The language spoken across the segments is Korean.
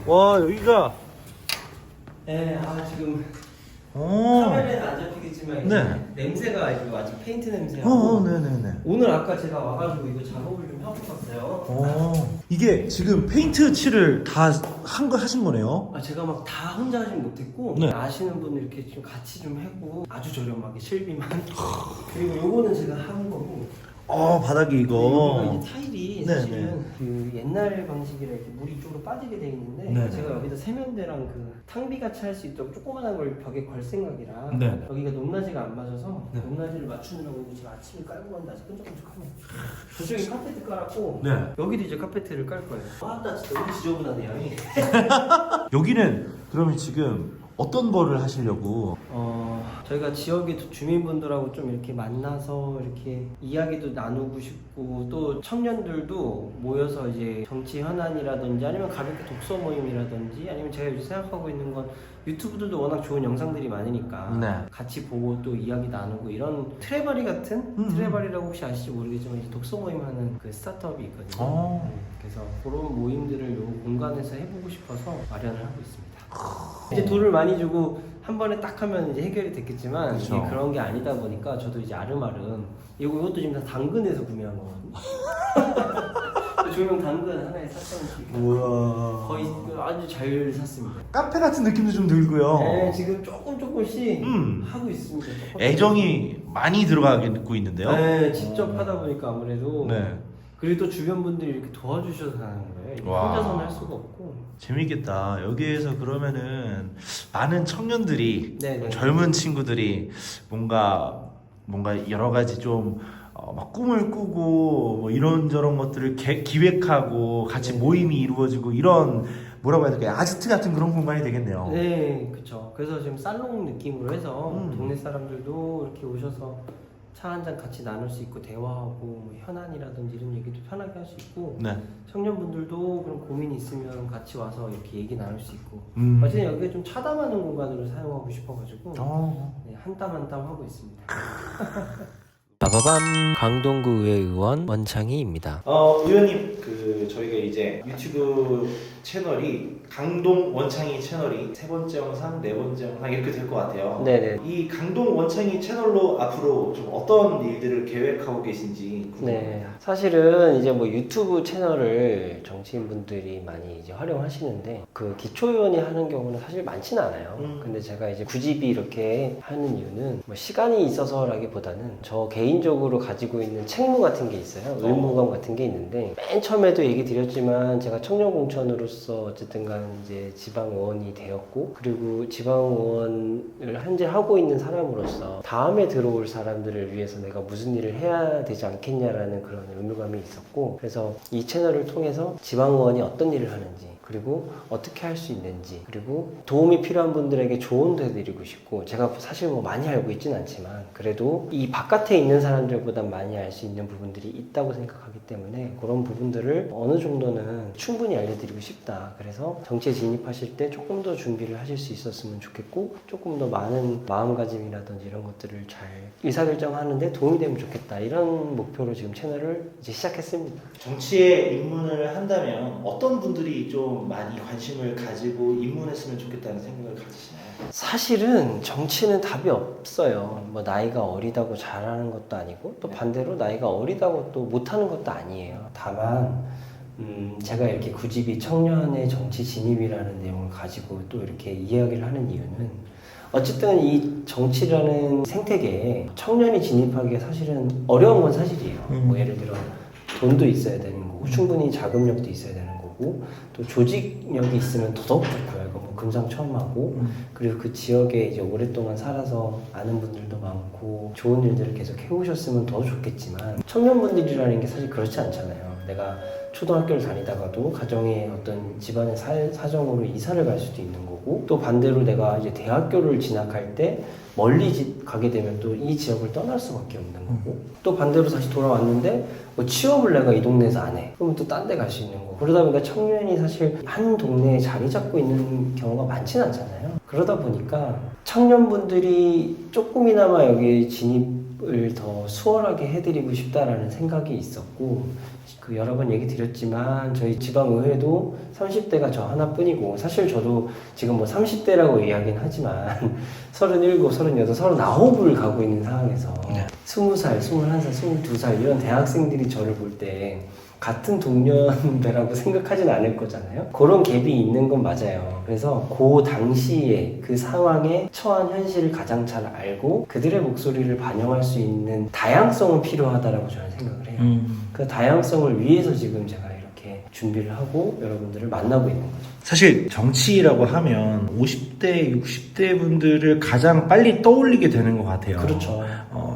와, 여기가. 네, 지금 오. 카메라에는 안 잡히겠지만 네. 냄새가 이거 아직 페인트 냄새하고 네네네. 오늘 아까 제가 와가지고 이거 작업을 좀 하고 갔어요. 이게 지금 페인트 칠을 다 하신 거네요? 제가 막 다 혼자 하진 못했고 네. 아시는 분들 이렇게 좀 같이 좀 하고 아주 저렴하게 실비만 그리고 요거는 제가 한 거고 바닥이 이거. 여기가 이제 타일이 네, 사실은 그 옛날 방식이라 이렇게 물이 이쪽으로 빠지게 돼 있는데 네. 제가 여기다 세면대랑 그 탕비 같이 할 수 있도록 조그만한 걸 벽에 걸 생각이라 네. 여기가 높낮이가 안 맞아서 네. 높낮이를 맞추느라고 제가 아침에 깔고 갔는데 아직 끈적끈적하네. 저쪽에 카페트 깔았고 네. 여기도 이제 카페트를 깔 거예요. 나 진짜 너무 지저분하네 양이. 여기는 그러면 지금 어떤 거를 하시려고? 저희가 지역의 주민분들하고 좀 이렇게 만나서 이렇게 이야기도 나누고 싶고 또 청년들도 모여서 이제 정치 현안이라든지 아니면 가볍게 독서 모임이라든지 아니면 제가 요즘 생각하고 있는 건 유튜브들도 워낙 좋은 영상들이 많으니까 네. 같이 보고 또 이야기 나누고 이런 트레바리 같은 트레바리라고 혹시 아실지 모르겠지만 이제 독서 모임 하는 그 스타트업이 있거든요. 그래서 그런 모임들을 요 공간에서 해보고 싶어서 마련을 하고 있습니다. 이제 돈을 많이 주고 한 번에 딱 하면 이제 해결이 됐겠지만 그쵸. 이게 그런 게 아니다 보니까 저도 이제 아름아름 이것도 지금 다 당근에서 구매한 거거든요. 조명 당근 하나에 4,000원씩 우와. 거의 아주 잘 샀습니다. 카페 같은 느낌도 좀 들고요. 네, 지금 조금씩 하고 있습니다. 애정이 많이 들어가고 있는데요. 네, 직접 하다 보니까 아무래도 네. 그리고 또 주변 분들이 이렇게 도와주셔서 하는 거예요. 이게 와. 혼자서는 할 수가 없고. 재밌겠다. 여기에서 그러면은 많은 청년들이 네네. 젊은 친구들이 뭔가 여러 가지 좀 막 꿈을 꾸고 뭐 이런저런 것들을 기획하고 같이 네. 모임이 이루어지고 이런 뭐라고 해야 될까요? 아지트 같은 그런 공간이 되겠네요. 네, 그렇죠. 그래서 지금 살롱 느낌으로 해서 음. 동네 사람들도 이렇게 오셔서 차 한 잔 같이 나눌 수 있고 대화하고 뭐 현안이라든지 이런 얘기도 편하게 할 수 있고 네. 청년분들도 그런 고민이 있으면 같이 와서 이렇게 얘기 나눌 수 있고 어쨌든 여기가 좀 차담하는 공간으로 사용하고 싶어가지고 네, 한 땀 한 땀 하고 있습니다. 빠바밤 강동구 의회의원 원창희입니다. 의원님 저희가 이제 유튜브 채널이 강동 원창희 채널이 세 번째 영상, 네 번째 영상 이렇게 될 것 같아요. 네네. 이 강동 원창희 채널로 앞으로 좀 어떤 일들을 계획하고 계신지 궁금합니다. 네, 사실은 이제 뭐 유튜브 채널을 정치인분들이 많이 이제 활용하시는데 그 기초의원이 하는 경우는 사실 많지는 않아요. 근데 제가 이제 굳이 이렇게 하는 이유는 뭐 시간이 있어서라기보다는 저 개인적으로 가지고 있는 책무 같은 게 있어요. 의무감 같은 게 있는데 맨 처음에도 얘기 드렸지만 제가 청년공천으로서 어쨌든 간 이제 지방의원이 되었고 그리고 지방의원을 현재 하고 있는 사람으로서 다음에 들어올 사람들을 위해서 내가 무슨 일을 해야 되지 않겠냐라는 그런 의무감이 있었고 그래서 이 채널을 통해서 지방의원이 어떤 일을 하는지 그리고 어떻게 할 수 있는지 그리고 도움이 필요한 분들에게 조언도 해드리고 싶고 제가 사실 뭐 많이 알고 있진 않지만 그래도 이 바깥에 있는 사람들보다 많이 알 수 있는 부분들이 있다고 생각하기 때문에 그런 부분들을 어느 정도는 충분히 알려드리고 싶다. 그래서 정치에 진입하실 때 조금 더 준비를 하실 수 있었으면 좋겠고 조금 더 많은 마음가짐이라든지 이런 것들을 잘 의사결정하는데 도움이 되면 좋겠다. 이런 목표로 지금 채널을 이제 시작했습니다. 정치에 입문을 한다면 어떤 분들이 좀 많이 관심을 가지고 입문했으면 좋겠다는 생각을 가지시나요? 사실은 정치는 답이 없어요. 뭐 나이가 어리다고 잘하는 것도 아니고 또 반대로 나이가 어리다고 또 못하는 것도 아니에요. 다만 제가 이렇게 굳이 청년의 정치 진입이라는 내용을 가지고 또 이렇게 이야기를 하는 이유는 어쨌든 이 정치라는 생태계에 청년이 진입하기가 사실은 어려운 건 사실이에요. 뭐 예를 들어 돈도 있어야 되는 거고 충분히 자금력도 있어야 되는 거고 또 조직력이 있으면 더더욱 좋고요. 이거 뭐 금상첨화고 그리고 그 지역에 이제 오랫동안 살아서 아는 분들도 많고 좋은 일들을 계속 해오셨으면 더 좋겠지만 청년분들이라는 게 사실 그렇지 않잖아요. 내가 초등학교를 다니다가도 가정의 어떤 집안의 사정으로 이사를 갈 수도 있는 거고 또 반대로 내가 이제 대학교를 진학할 때 멀리 가게 되면 또 이 지역을 떠날 수밖에 없는 거고 또 반대로 다시 돌아왔는데 뭐 취업을 내가 이 동네에서 안 해. 그러면 또 딴 데 갈 수 있는 거고 그러다 보니까 청년이 사실 한 동네에 자리 잡고 있는 경우가 많지는 않잖아요. 그러다 보니까 청년분들이 조금이나마 여기에 진입을 더 수월하게 해드리고 싶다라는 생각이 있었고 그 여러 번 얘기 드렸지만 드렸지만 저희 지방의회도 30대가 저 하나뿐이고 사실 저도 지금 뭐 30대라고 이야기는 하지만 37, 38, 39을 가고 있는 상황에서 20살, 21살, 22살 이런 대학생들이 저를 볼 때 같은 동년배라고 생각하진 않을 거잖아요. 그런 갭이 있는 건 맞아요. 그래서 그 당시에 그 상황에 처한 현실을 가장 잘 알고 그들의 목소리를 반영할 수 있는 다양성은 필요하다라고 저는 생각을 해요. 그 다양성을 위해서 지금 제가 이렇게 준비를 하고 여러분들을 만나고 있는 거죠. 사실 정치라고 하면 50대, 60대 분들을 가장 빨리 떠올리게 되는 것 같아요. 그렇죠.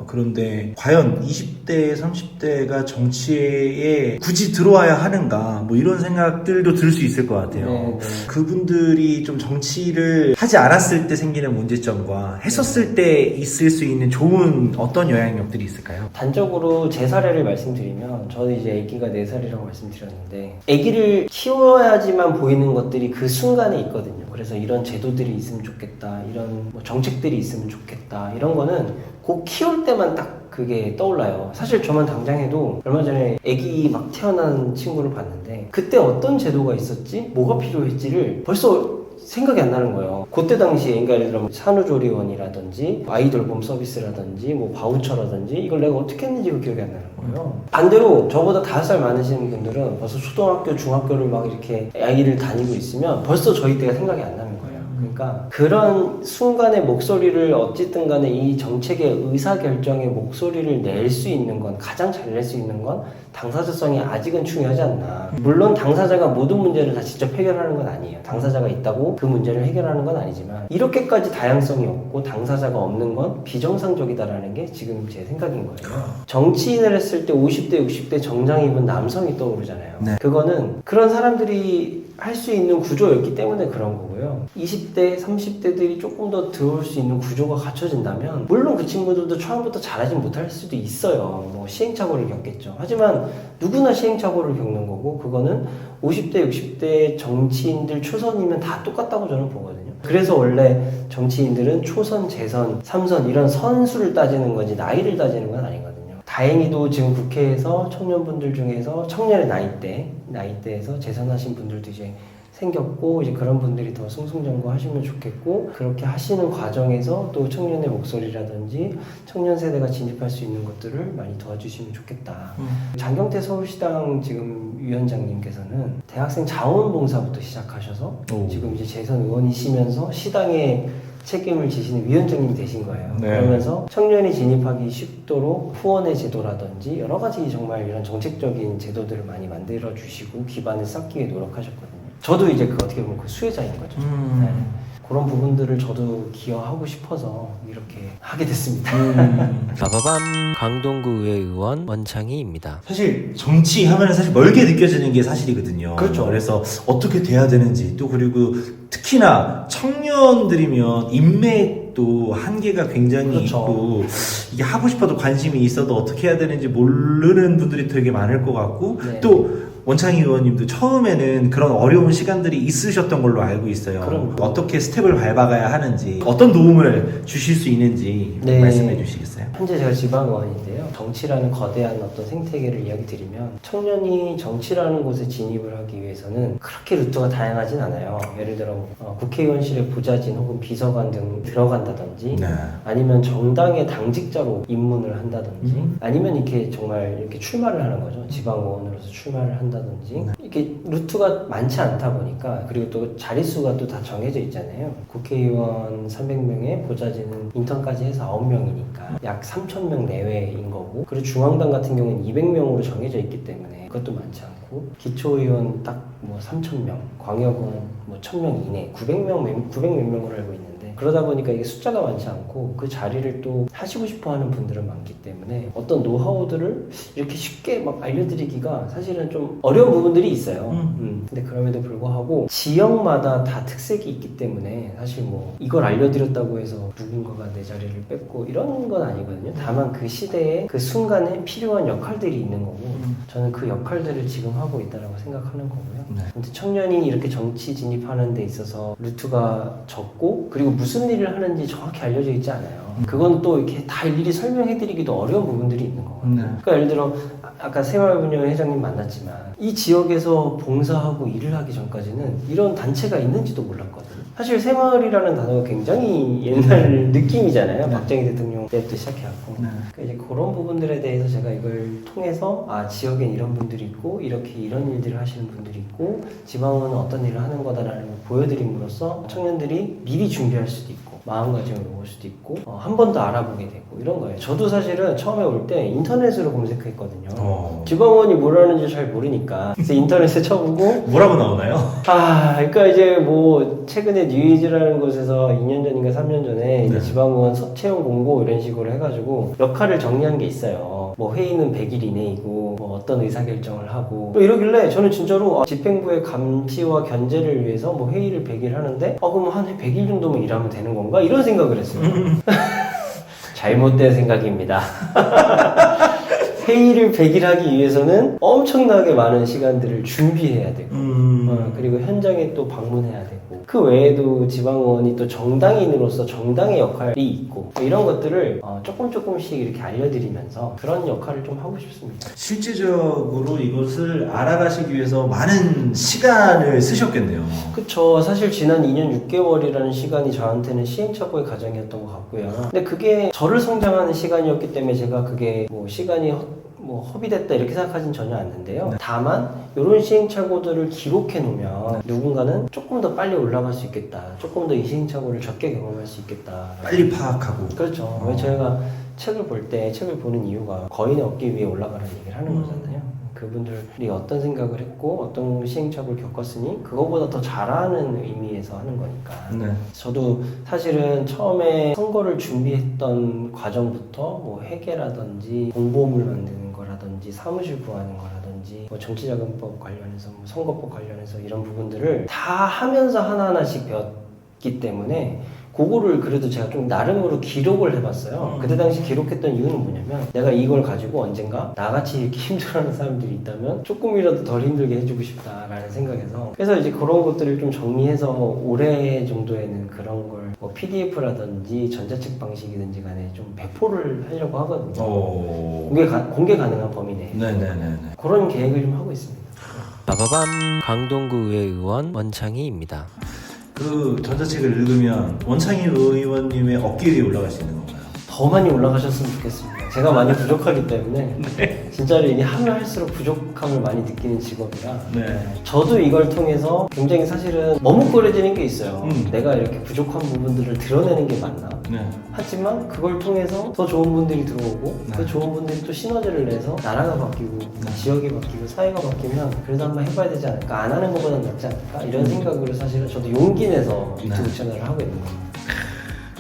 그런데 과연 20대, 30대가 정치에 굳이 들어와야 하는가 뭐 이런 생각들도 들 수 있을 것 같아요. 네. 그분들이 좀 정치를 하지 않았을 때 생기는 문제점과 했었을 때 있을 수 있는 좋은 어떤 영향력들이 있을까요? 단적으로 제 사례를 말씀드리면 저는 이제 아기가 4살이라고 말씀드렸는데 아기를 키워야지만 보이는 것들이 그 순간에 있거든요. 그래서 이런 제도들이 있으면 좋겠다, 이런 뭐 정책들이 있으면 좋겠다, 이런 거는 곧 키울 때만 딱 그게 떠올라요. 사실 저만 당장 해도 얼마 전에 아기 막 태어난 친구를 봤는데 그때 어떤 제도가 있었지? 뭐가 필요했지를 벌써 생각이 안 나는 거예요. 그때 당시에 그러니까 예를 들어 산후조리원이라든지 아이돌봄 서비스라든지 뭐 바우처라든지 이걸 내가 어떻게 했는지가 기억이 안 나는 거예요. 반대로 저보다 5살 많으신 분들은 벌써 초등학교, 중학교를 막 이렇게 아이를 다니고 있으면 벌써 저희 때가 생각이 안 나는 거예요. 그러니까 그런 순간의 목소리를 어쨌든 간에 이 정책의 의사결정의 목소리를 낼 수 있는 건 가장 잘 낼 수 있는 건 당사자성이 아직은 중요하지 않나. 물론 당사자가 모든 문제를 다 직접 해결하는 건 아니에요. 당사자가 있다고 그 문제를 해결하는 건 아니지만 이렇게까지 다양성이 없고 당사자가 없는 건 비정상적이다라는 게 지금 제 생각인 거예요. 정치인을 했을 때 50대, 60대 정장 입은 남성이 떠오르잖아요. 네. 그거는 그런 사람들이 할 수 있는 구조였기 때문에 그런 거고요. 20대, 30대들이 조금 더 들어올 수 있는 구조가 갖춰진다면 물론 그 친구들도 처음부터 잘하지 못할 수도 있어요. 뭐 시행착오를 겪겠죠. 하지만 누구나 시행착오를 겪는 거고 그거는 50대, 60대 정치인들 초선이면 다 똑같다고 저는 보거든요. 그래서 원래 정치인들은 초선, 재선, 3선 이런 선수를 따지는 거지 나이를 따지는 건 아니거든요. 다행히도 지금 국회에서 청년분들 중에서 청년의 나이대에서 재선하신 분들도 이제 생겼고 이제 그런 분들이 더 승승장구하시면 좋겠고 그렇게 하시는 과정에서 또 청년의 목소리라든지 청년 세대가 진입할 수 있는 것들을 많이 도와주시면 좋겠다. 장경태 서울시당 지금 위원장님께서는 대학생 자원봉사부터 시작하셔서 지금 이제 재선 의원이시면서 시당에 책임을 지시는 위원장님이 되신 거예요. 네. 그러면서 청년이 진입하기 쉽도록 후원의 제도라든지 여러 가지 정말 이런 정책적인 제도들을 많이 만들어 주시고 기반을 쌓기 위해 노력하셨거든요. 저도 이제 그 어떻게 보면 그 수혜자인 거죠. 네. 그런 부분들을 저도 기여하고 싶어서 이렇게 하게 됐습니다. 빠바밤 강동구 의회 의원 원창희입니다. 사실 정치하면 사실 멀게 느껴지는 게 사실이거든요. 그렇죠. 그래서 어떻게 돼야 되는지 또 그리고 특히나 청년들이면 인맥도 한계가 굉장히 그렇죠. 있고 이게 하고 싶어도 관심이 있어도 어떻게 해야 되는지 모르는 분들이 되게 많을 것 같고 네. 또 원창희 의원님도 처음에는 그런 어려운 시간들이 있으셨던 걸로 알고 있어요. 그럼. 어떻게 스텝을 밟아가야 하는지 어떤 도움을 주실 수 있는지 네. 말씀해 주시겠어요? 현재 제가 지방의원인데요. 정치라는 거대한 어떤 생태계를 이야기 드리면 청년이 정치라는 곳에 진입을 하기 위해서는 그렇게 루트가 다양하진 않아요. 예를 들어 국회의원실에 보좌진 혹은 비서관 등 들어간다든지 네. 아니면 정당의 당직자로 입문을 한다든지 아니면 이렇게 정말 이렇게 출마를 하는 거죠. 지방의원으로서 출마를 한다든지 이렇게 루트가 많지 않다 보니까 그리고 또 자릿수가 또 다 정해져 있잖아요. 국회의원 300명에 보좌진은 인턴까지 해서 9명이니까 약 3,000명 내외인 거고 그리고 중앙당 같은 경우는 200명으로 정해져 있기 때문에 그것도 많지 않고 기초의원 딱 뭐 3,000명, 광역의원 뭐 1,000명 이내 900몇 명으로 알고 있는데 그러다 보니까 이게 숫자가 많지 않고 그 자리를 또 하시고 싶어 하는 분들은 많기 때문에 어떤 노하우들을 이렇게 쉽게 막 알려드리기가 사실은 좀 어려운 부분들이 있어요. 근데 그럼에도 불구하고 지역마다 다 특색이 있기 때문에 사실 뭐 이걸 알려드렸다고 해서 누군가가 내 자리를 뺏고 이런 건 아니거든요. 다만 그 시대에 그 순간에 필요한 역할들이 있는 거고 저는 그 역할들을 지금 하고 있다고 생각하는 거고요. 네. 근데 청년이 이렇게 정치 진입하는 데 있어서 루트가 적고 그리고 무슨 일을 하는지 정확히 알려져 있지 않아요. 그건 또 이렇게 다 일일이 설명해드리기도 어려운 부분들이 있는 거거든요. 네. 그러니까 예를 들어 아까 새마을분녀 회장님 만났지만 이 지역에서 봉사하고 일을 하기 전까지는 이런 단체가 있는지도 몰랐거든요. 사실 새마을이라는 단어가 굉장히 옛날 느낌이잖아요. 네. 박정희 대통령 때부터 시작해갖고 네. 그러니까 이제 그런 부분들에 대해서 제가 이걸 통해서 아 지역엔 이런 분들이 있고 이렇게 이런 일들을 하시는 분들이 있고 지방은 어떤 일을 하는 거다라는 걸 보여드림으로써 청년들이 미리 준비할 수도 있고 마음가짐을 올 수도 있고 한 번 더 알아보게 되고 이런 거예요. 저도 사실은 처음에 올 때 인터넷으로 검색했거든요. 지방원이 뭘 하는지 잘 모르니까 그래서 인터넷에 쳐보고 뭐라고 나오나요? 그러니까 이제 뭐 최근에 뉴이즈라는 곳에서 2년 전인가 3년 전에 이제 네. 지방원 채용 공고 이런 식으로 해가지고 역할을 정리한 게 있어요. 뭐 회의는 100일 이내이고 뭐 어떤 의사결정을 하고 또 이러길래 저는 진짜로 집행부의 감시와 견제를 위해서 뭐 회의를 100일 하는데 그럼 한 100일 정도면 일하면 되는 건가? 이런 생각을 했어요. 잘못된 생각입니다. 회의를 100일 하기 위해서는 엄청나게 많은 시간들을 준비해야 되고 그리고 현장에 또 방문해야 되고 그 외에도 지방원이 또 정당인으로서 정당의 역할이 있고 이런 것들을 조금씩 이렇게 알려드리면서 그런 역할을 좀 하고 싶습니다. 실질적으로 이것을 알아가시기 위해서 많은 시간을 쓰셨겠네요. 그쵸. 사실 지난 2년 6개월이라는 시간이 저한테는 시행착오의 과정이었던 것 같고요. 근데 그게 저를 성장하는 시간이었기 때문에 제가 그게 뭐 시간이 허비됐다 이렇게 생각하진 전혀 않는데요. 네. 다만 이런 시행착오들을 기록해 놓으면 누군가는 조금 더 빨리 올라갈 수 있겠다. 조금 더 이 시행착오를 적게 경험할 수 있겠다. 빨리 파악하고. 그렇죠. 왜 저희가 책을 볼 때 책을 보는 이유가 거인의 어깨 위에 올라가라는 얘기를 하는 거잖아요. 그분들이 어떤 생각을 했고 어떤 시행착오를 겪었으니 그거보다 더 잘하는 의미에서 하는 거니까. 네. 저도 사실은 처음에 선거를 준비했던 과정부터 뭐 회계라든지 공보물 만드는 거라든지 사무실 구하는 거라든지 뭐 정치자금법 관련해서 뭐 선거법 관련해서 이런 부분들을 다 하면서 하나하나씩 배웠기 때문에 그거를 그래도 제가 좀 나름으로 기록을 해봤어요. 그때 당시 기록했던 이유는 뭐냐면 내가 이걸 가지고 언젠가 나같이 이렇게 힘들어하는 사람들이 있다면 조금이라도 덜 힘들게 해주고 싶다라는 생각에서 그래서 이제 그런 것들을 좀 정리해서 올해 정도에는 그런 걸 뭐 PDF라든지 전자책 방식이든지 간에 좀 배포를 하려고 하거든요. 공개 가능한 범위 내에 네네네. 그런 계획을 좀 하고 있습니다. 빠바밤 강동구 의회의원 원창희입니다. 그 전자책을 읽으면 원창희 의원님의 어깨 위에 올라갈 수 있는 건가요? 더 많이 올라가셨으면 좋겠습니다. 제가 많이 부족하기 때문에 진짜로 이게 하면 할수록 부족함을 많이 느끼는 직업이라 네. 저도 이걸 통해서 굉장히 사실은 머뭇거려지는 게 있어요. 내가 이렇게 부족한 부분들을 드러내는 게 맞나? 네. 하지만 그걸 통해서 더 좋은 분들이 들어오고 더 좋은 분들이 또 시너지를 내서 나라가 바뀌고 지역이 바뀌고 사회가 바뀌면 그래도 한번 해봐야 되지 않을까? 안 하는 것보다는 낫지 않을까? 이런 생각으로 사실은 저도 용기 내서 유튜브 채널을 하고 있는 거예요.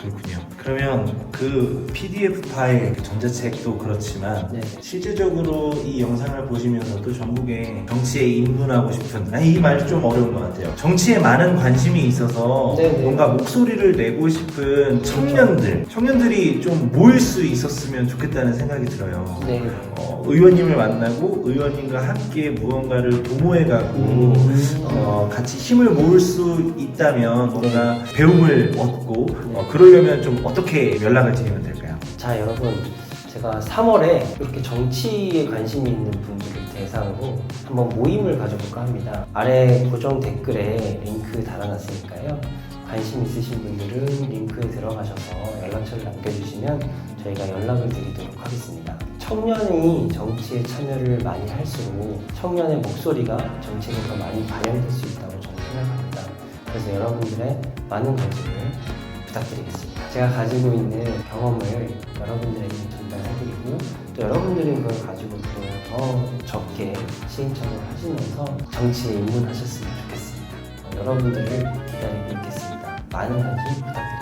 그렇군요. 그러면 그 PDF 파일, 그 전자책도 그렇지만 네. 실질적으로 이 영상을 보시면서도 전국에 정치에 입문하고 싶은 이 말 좀 어려운 것 같아요. 정치에 많은 관심이 있어서 네네. 뭔가 목소리를 내고 싶은 청년들이 좀 모일 수 있었으면 좋겠다는 생각이 들어요. 네. 의원님을 만나고 의원님과 함께 무언가를 도모해가고 같이 힘을 모을 수 있다면 뭔가 배움을 얻고 그러려면 좀 어떻게 연락을 드리면 될까요? 자 여러분 제가 3월에 이렇게 정치에 관심이 있는 분들을 대상으로 한번 모임을 가져볼까 합니다. 아래 고정 댓글에 링크 달아놨으니까요. 관심 있으신 분들은 링크에 들어가셔서 연락처를 남겨주시면 저희가 연락을 드리도록 하겠습니다. 청년이 정치에 참여를 많이 할수록 청년의 목소리가 정치에 더 많이 반영될 수 있다고 저는 생각합니다. 그래서 여러분들의 많은 관심을 부탁드리겠습니다. 제가 가지고 있는 경험을 여러분들에게 전달해드리고 또 여러분들이 그걸 가지고 또 더 적게 시행착오를 하시면서 정치에 입문하셨으면 좋겠습니다. 여러분들을 기다리고 있겠습니다. 많은 관심 부탁드립니다.